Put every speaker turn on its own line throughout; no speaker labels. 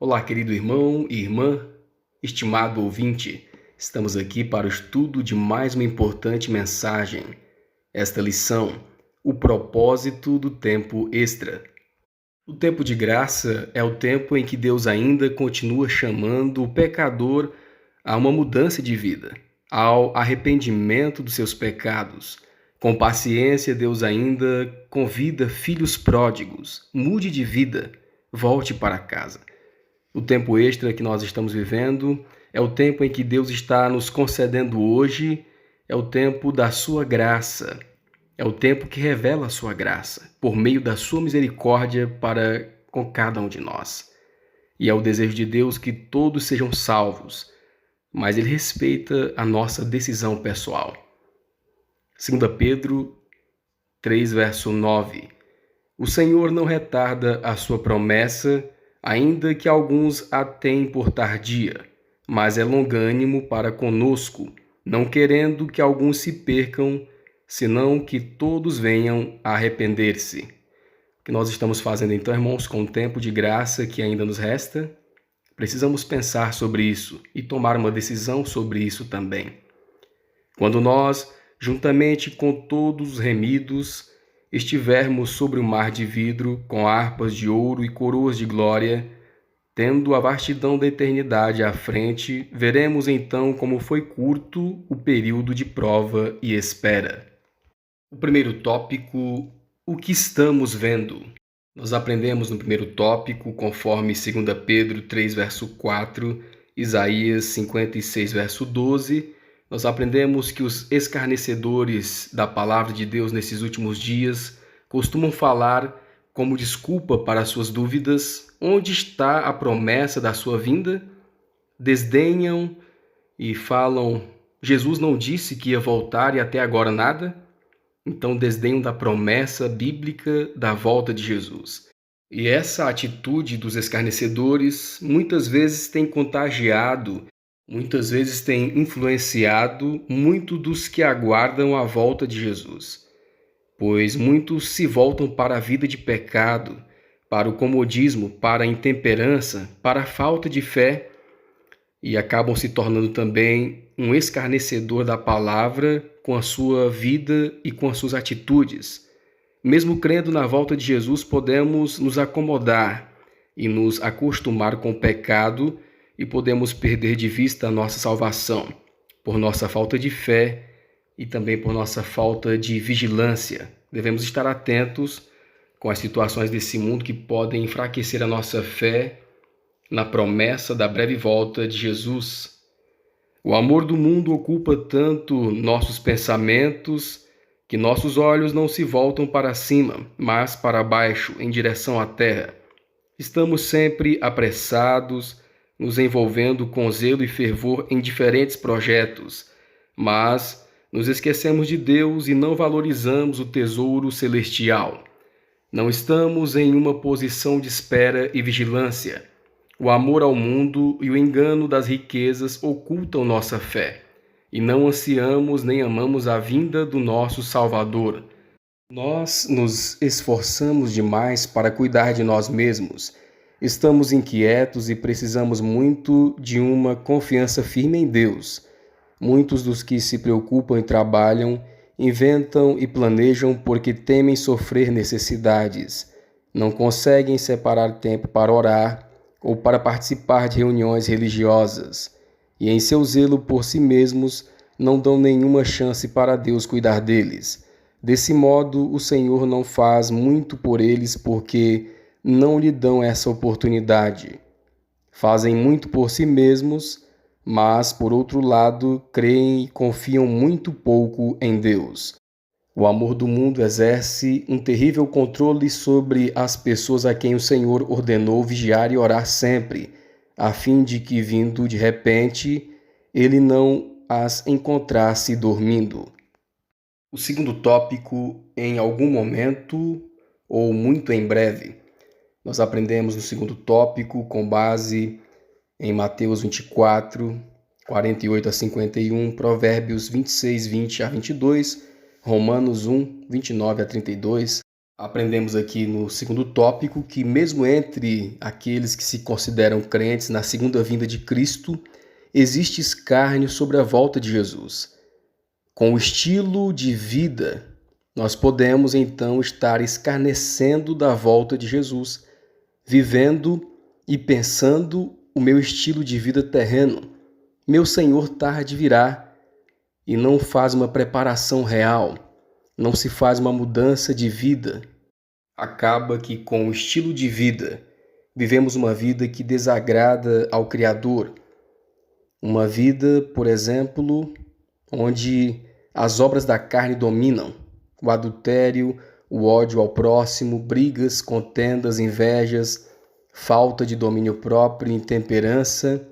Olá, querido irmão e irmã, estimado ouvinte, estamos aqui para o estudo de mais uma importante mensagem. Esta lição, o propósito do tempo extra. O tempo de graça é o tempo em que Deus ainda continua chamando o pecador a uma mudança de vida, ao arrependimento dos seus pecados. Com paciência, Deus ainda convida filhos pródigos, mude de vida, volte para casa. O tempo extra que nós estamos vivendo é o tempo em que Deus está nos concedendo hoje, é o tempo da sua graça, é o tempo que revela a sua graça, por meio da sua misericórdia para com cada um de nós. E é o desejo de Deus que todos sejam salvos, mas Ele respeita a nossa decisão pessoal. 2 Pedro 3, verso 9. O Senhor não retarda a sua promessa, ainda que alguns a tenham por tardia, mas é longânimo para conosco, não querendo que alguns se percam, senão que todos venham a arrepender-se. O que nós estamos fazendo então, irmãos, com o tempo de graça que ainda nos resta? Precisamos pensar sobre isso e tomar uma decisão sobre isso também. Quando nós, juntamente com todos os remidos, estivermos sobre o mar de vidro, com harpas de ouro e coroas de glória, tendo a vastidão da eternidade à frente, veremos então como foi curto o período de prova e espera. O primeiro tópico, o que estamos vendo? Nós aprendemos no primeiro tópico, conforme 2 Pedro 3, verso 4, Isaías 56, verso 12, nós aprendemos que os escarnecedores da palavra de Deus nesses últimos dias costumam falar como desculpa para suas dúvidas: onde está a promessa da sua vinda? Desdenham e falam: Jesus não disse que ia voltar e até agora nada? Então desdenham da promessa bíblica da volta de Jesus. E essa atitude dos escarnecedores muitas vezes tem contagiado, muitas vezes tem influenciado muito dos que aguardam a volta de Jesus. Pois muitos se voltam para a vida de pecado, para o comodismo, para a intemperança, para a falta de fé e acabam se tornando também um escarnecedor da palavra com a sua vida e com as suas atitudes. Mesmo crendo na volta de Jesus, podemos nos acomodar e nos acostumar com o pecado e podemos perder de vista a nossa salvação por nossa falta de fé e também por nossa falta de vigilância. Devemos estar atentos com as situações desse mundo que podem enfraquecer a nossa fé na promessa da breve volta de Jesus. O amor do mundo ocupa tanto nossos pensamentos que nossos olhos não se voltam para cima, mas para baixo, em direção à terra. Estamos sempre apressados, nos envolvendo com zelo e fervor em diferentes projetos, mas nos esquecemos de Deus e não valorizamos o tesouro celestial. Não estamos em uma posição de espera e vigilância. O amor ao mundo e o engano das riquezas ocultam nossa fé, e não ansiamos nem amamos a vinda do nosso Salvador. Nós nos esforçamos demais para cuidar de nós mesmos. Estamos inquietos e precisamos muito de uma confiança firme em Deus. Muitos dos que se preocupam e trabalham inventam e planejam porque temem sofrer necessidades. Não conseguem separar tempo para orar ou para participar de reuniões religiosas, e em seu zelo por si mesmos não dão nenhuma chance para Deus cuidar deles. Desse modo, o Senhor não faz muito por eles porque não lhe dão essa oportunidade. Fazem muito por si mesmos, mas, por outro lado, creem e confiam muito pouco em Deus. O amor do mundo exerce um terrível controle sobre as pessoas a quem o Senhor ordenou vigiar e orar sempre, a fim de que, vindo de repente, ele não as encontrasse dormindo. O segundo tópico, em algum momento ou muito em breve. Nós aprendemos no segundo tópico com base em Mateus 24, 48 a 51, Provérbios 26, 20 a 22, Romanos 1, 29 a 32, Aprendemos aqui no segundo tópico que, mesmo entre aqueles que se consideram crentes na segunda vinda de Cristo, existe escárnio sobre a volta de Jesus. Com o estilo de vida, nós podemos então estar escarnecendo da volta de Jesus, vivendo e pensando o meu estilo de vida terreno. Meu Senhor tarde virá, e não faz uma preparação real, não se faz uma mudança de vida. Acaba que com o estilo de vida, vivemos uma vida que desagrada ao Criador. Uma vida, por exemplo, onde as obras da carne dominam, o adultério, o ódio ao próximo, brigas, contendas, invejas, falta de domínio próprio, intemperança.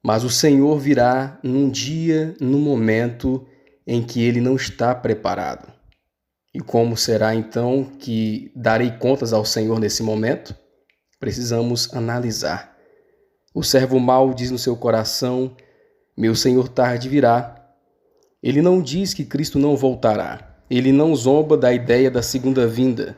Mas o Senhor virá num dia, num momento em que ele não está preparado. E como será então que darei contas ao Senhor nesse momento? Precisamos analisar. O servo mau diz no seu coração: meu Senhor tarde virá. Ele não diz que Cristo não voltará. Ele não zomba da ideia da segunda vinda.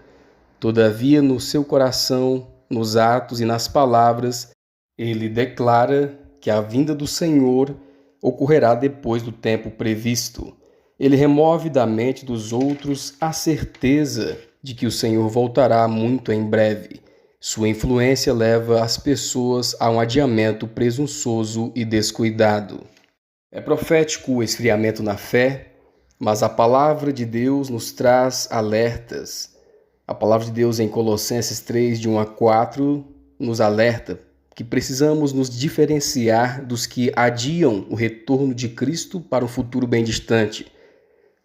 Todavia, no seu coração, nos atos e nas palavras, ele declara que a vinda do Senhor ocorrerá depois do tempo previsto. Ele remove da mente dos outros a certeza de que o Senhor voltará muito em breve. Sua influência leva as pessoas a um adiamento presunçoso e descuidado. É profético o esfriamento na fé, mas a palavra de Deus nos traz alertas. A palavra de Deus em Colossenses 3, de 1 a 4, nos alerta que precisamos nos diferenciar dos que adiam o retorno de Cristo para um futuro bem distante.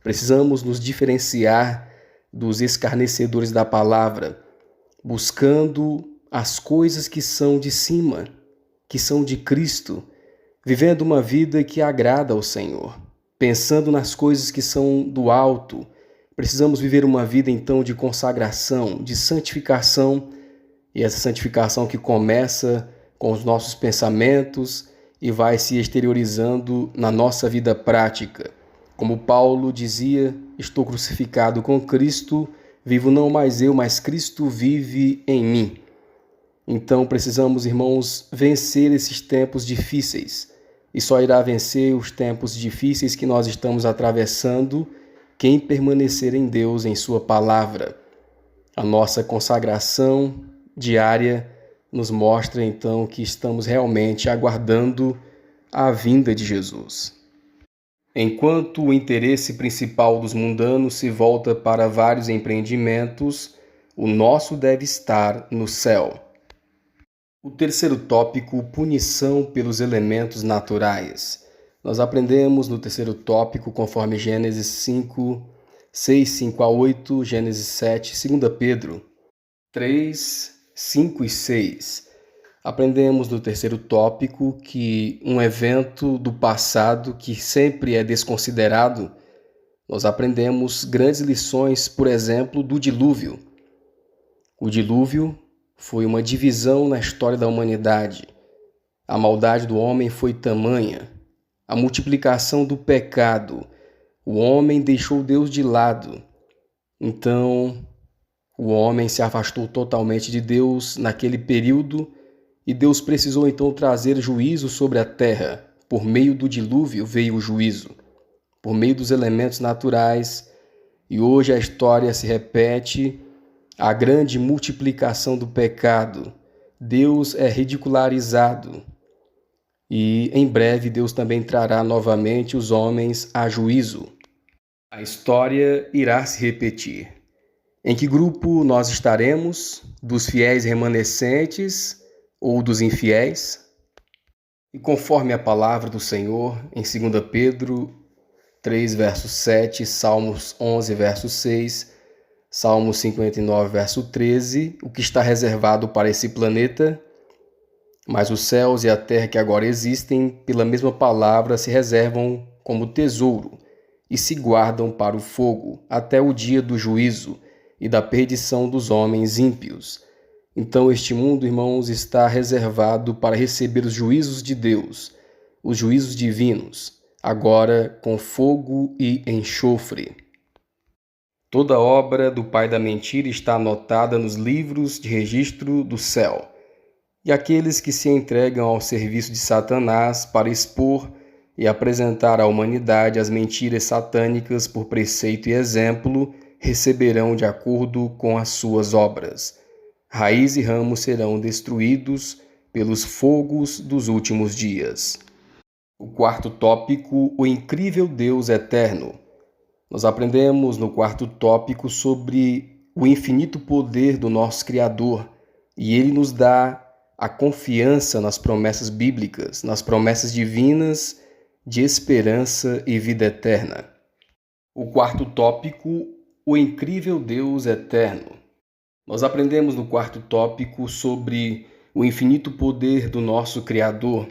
Precisamos nos diferenciar dos escarnecedores da palavra, buscando as coisas que são de cima, que são de Cristo, vivendo uma vida que agrada ao Senhor, pensando nas coisas que são do alto. Precisamos viver uma vida então de consagração, de santificação, e essa santificação que começa com os nossos pensamentos e vai se exteriorizando na nossa vida prática. Como Paulo dizia: estou crucificado com Cristo, vivo não mais eu, mas Cristo vive em mim. Então precisamos, irmãos, vencer esses tempos difíceis. E só irá vencer os tempos difíceis que nós estamos atravessando quem permanecer em Deus, em sua palavra. A nossa consagração diária nos mostra então que estamos realmente aguardando a vinda de Jesus. Enquanto o interesse principal dos mundanos se volta para vários empreendimentos, o nosso deve estar no céu. O terceiro tópico, punição pelos elementos naturais. Nós aprendemos no terceiro tópico, conforme Gênesis 5, 6, 5 a 8, Gênesis 7, 2 Pedro 3, 5 e 6. Aprendemos no terceiro tópico que um evento do passado que sempre é desconsiderado, nós aprendemos grandes lições, por exemplo, do dilúvio. O dilúvio foi uma divisão na história da humanidade. A maldade do homem foi tamanha. A multiplicação do pecado. O homem deixou Deus de lado. Então, o homem se afastou totalmente de Deus naquele período e Deus precisou então trazer juízo sobre a terra. Por meio do dilúvio veio o juízo, por meio dos elementos naturais. E hoje a história se repete, a grande multiplicação do pecado. Deus é ridicularizado. E em breve Deus também trará novamente os homens a juízo. A história irá se repetir. Em que grupo nós estaremos? Dos fiéis remanescentes ou dos infiéis? E conforme a palavra do Senhor, em 2 Pedro 3, verso 7, Salmos 11, verso 6, Salmos 59, verso 13, o que está reservado para esse planeta, mas os céus e a terra que agora existem, pela mesma palavra, se reservam como tesouro e se guardam para o fogo, até o dia do juízo e da perdição dos homens ímpios. Então este mundo, irmãos, está reservado para receber os juízos de Deus, os juízos divinos, agora com fogo e enxofre. Toda obra do pai da mentira está anotada nos livros de registro do céu. E aqueles que se entregam ao serviço de Satanás para expor e apresentar à humanidade as mentiras satânicas por preceito e exemplo, receberão de acordo com as suas obras. Raiz e ramos serão destruídos pelos fogos dos últimos dias. O quarto tópico, o incrível Deus eterno. Nós aprendemos no quarto tópico sobre o infinito poder do nosso Criador, e ele nos dá a confiança nas promessas bíblicas, nas promessas divinas de esperança e vida eterna. O quarto tópico, o incrível Deus eterno. Nós aprendemos no quarto tópico sobre o infinito poder do nosso Criador.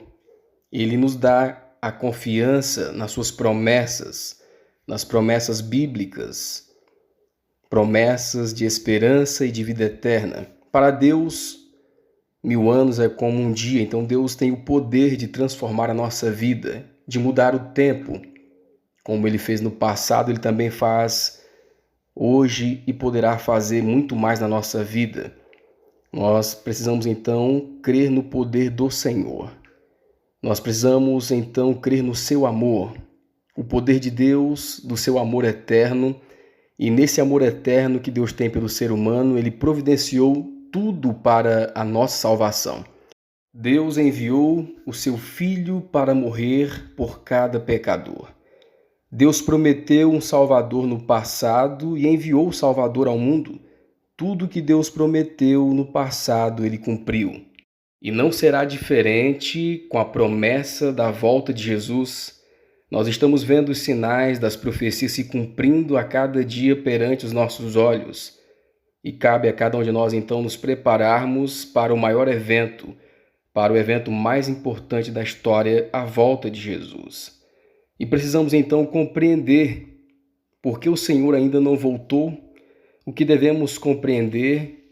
Ele nos dá a confiança nas suas promessas, nas promessas bíblicas, promessas de esperança e de vida eterna. Para Deus, 1000 anos é como um dia, então Deus tem o poder de transformar a nossa vida, de mudar o tempo. Como Ele fez no passado, Ele também faz hoje e poderá fazer muito mais na nossa vida. Nós precisamos então crer no poder do Senhor. Nós precisamos então crer no seu amor, o poder de Deus, do seu amor eterno. E nesse amor eterno que Deus tem pelo ser humano, Ele providenciou tudo para a nossa salvação. Deus enviou o seu Filho para morrer por cada pecador. Deus prometeu um Salvador no passado e enviou o Salvador ao mundo. Tudo que Deus prometeu no passado, Ele cumpriu. E não será diferente com a promessa da volta de Jesus. Nós estamos vendo os sinais das profecias se cumprindo a cada dia perante os nossos olhos. E cabe a cada um de nós, então, nos prepararmos para o maior evento, para o evento mais importante da história, a volta de Jesus. E precisamos, então, compreender por que o Senhor ainda não voltou, o que devemos compreender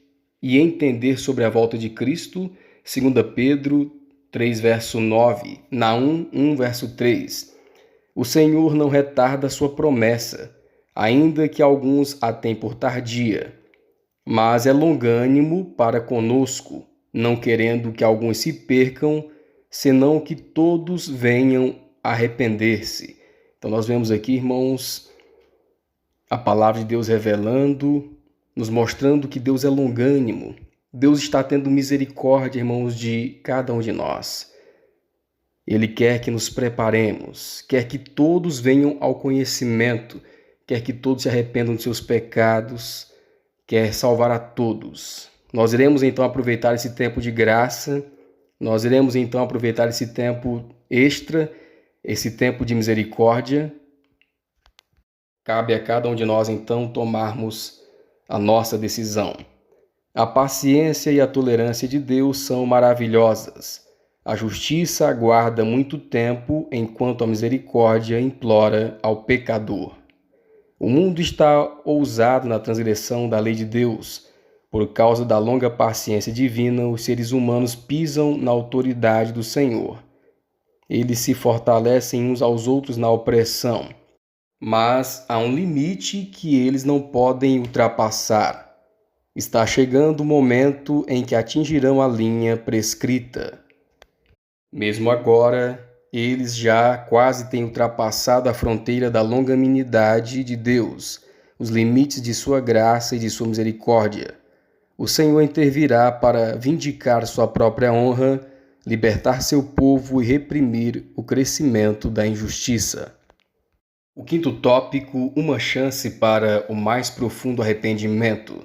e entender sobre a volta de Cristo. 2 Pedro 3, verso 9, Naum 1, verso 3. O Senhor não retarda a sua promessa, ainda que alguns a tenham por tardia, mas é longânimo para conosco, não querendo que alguns se percam, senão que todos venham a arrepender-se. Então nós vemos aqui, irmãos, a palavra de Deus revelando, nos mostrando que Deus é longânimo. Deus está tendo misericórdia, irmãos, de cada um de nós. Ele quer que nos preparemos, quer que todos venham ao conhecimento, quer que todos se arrependam de seus pecados, quer salvar a todos. Nós iremos então aproveitar esse tempo de graça, nós iremos então aproveitar esse tempo extra, esse tempo de misericórdia. Cabe a cada um de nós então tomarmos a nossa decisão. A paciência e a tolerância de Deus são maravilhosas. A justiça aguarda muito tempo, enquanto a misericórdia implora ao pecador. O mundo está ousado na transgressão da lei de Deus. Por causa da longa paciência divina, os seres humanos pisam na autoridade do Senhor. Eles se fortalecem uns aos outros na opressão, mas há um limite que eles não podem ultrapassar. Está chegando o momento em que atingirão a linha prescrita. Mesmo agora, eles já quase têm ultrapassado a fronteira da longanimidade de Deus, os limites de sua graça e de sua misericórdia. O Senhor intervirá para vindicar sua própria honra, libertar seu povo e reprimir o crescimento da injustiça. O quinto tópico, uma chance para o mais profundo arrependimento.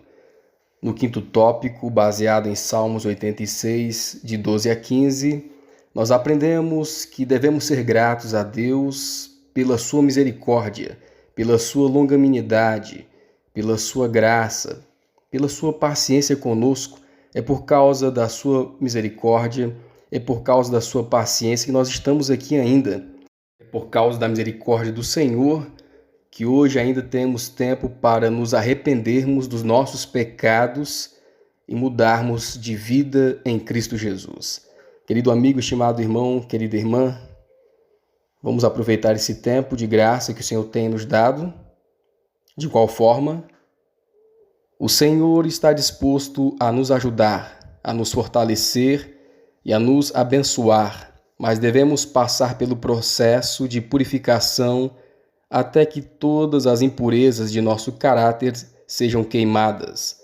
No quinto tópico, baseado em Salmos 86, de 12 a 15, nós aprendemos que devemos ser gratos a Deus pela sua misericórdia, pela sua longanimidade, pela sua graça, pela sua paciência conosco. É por causa da sua misericórdia, é por causa da sua paciência que nós estamos aqui ainda. É por causa da misericórdia do Senhor que hoje ainda temos tempo para nos arrependermos dos nossos pecados e mudarmos de vida em Cristo Jesus. Querido amigo, estimado irmão, querida irmã, vamos aproveitar esse tempo de graça que o Senhor tem nos dado. De qual forma? O Senhor está disposto a nos ajudar, a nos fortalecer e a nos abençoar, mas devemos passar pelo processo de purificação até que todas as impurezas de nosso caráter sejam queimadas.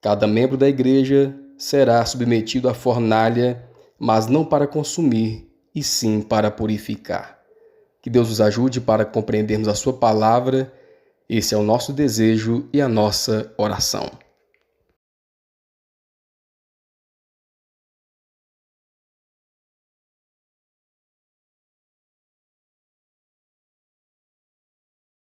Cada membro da igreja será submetido à fornalha, mas não para consumir, e sim para purificar. Que Deus nos ajude para compreendermos a sua palavra. Esse é o nosso desejo e a nossa oração.